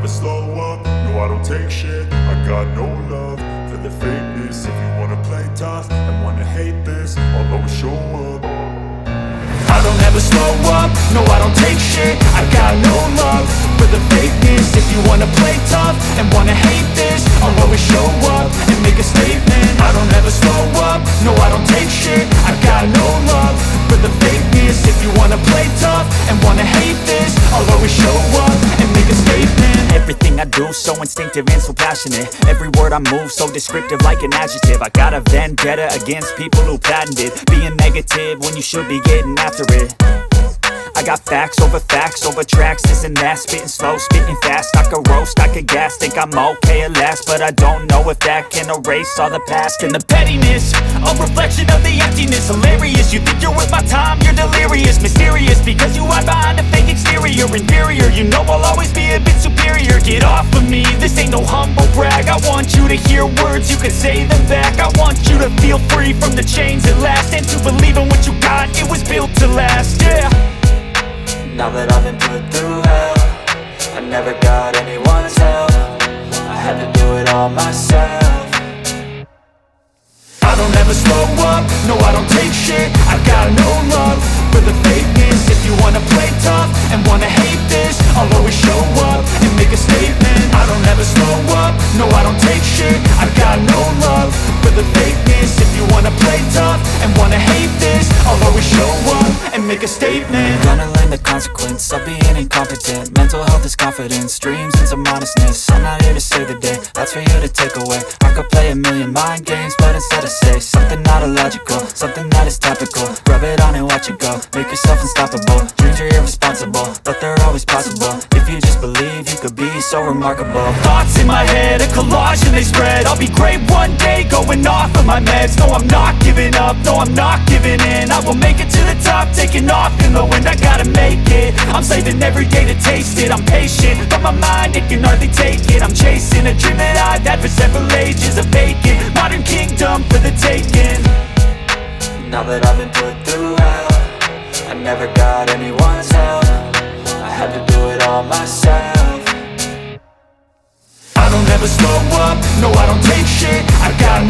slow up, no I don't take shit. I got no love for the fakeness. If you wanna play tough and wanna hate this, I'll always show up. I don't ever slow up, no I don't take shit. I got no love for the fakeness. If you wanna play tough and wanna hate this, I'll always show up and make a statement. I don't ever slow up, no I don't take shit. I got no love for the fakeness. If you wanna play tough and wanna hate this, I'll always show up and make a statement. Everything I do so instinctive and so passionate. Every word I move so descriptive like an adjective. I got a vendetta against people who patented being negative when you should be getting after it. I got facts over tracks, this and that. Spitting slow, spitting fast, I could roast, I could gas. Think I'm okay at last, but I don't know if that can erase all the past. And the pettiness, a reflection of the emptiness. Hilarious, you think you're worth my time, you're delirious. Mysterious, because you hide behind a fake exterior. Inferior, you know I'll always be a bit superior. Get off of me, this ain't no humble brag. I want you to hear words, you can say them back. I want you to feel free from the chains at last, and to believe in what you got, it was built to last, yeah. Now that I've been put through hell, I never got anyone's help. I had to do it all myself. I don't ever slow up, no I don't take shit. I got no love for the fakeness. If you wanna play tough and wanna hate this, I'll always show up and make a statement. I don't ever slow up, no I don't take shit. I got no love for the fakeness. If you wanna play tough and wanna hate this, I'll always show up and make a statement. Gonna learn the consequence of being incompetent. Mental health is confidence, dreams and some honestness. I'm not here to save the day, that's for you to take away. I could play a million mind games, but instead I say something not illogical, something that is topical. Rub it on and watch it go, make yourself unstoppable. Dreams are irresponsible, but they're always possible. If you just believe, you could be so remarkable. Thoughts in my head, a collage and they spread. I'll be great one day, going off of my meds. No, I'm not giving up, no, I'm not giving in. I will make it to the top, taking off in the wind. I gotta make it, I'm saving every day to taste it. I'm patient, but my mind, it can hardly take it. I'm chasing a dream that I've had for several ages. A vacant, modern kingdom for the taking. Now that I've been put through hell, I never got anyone's help. I had to do it all myself. I don't ever slow up, no I don't take shit. I got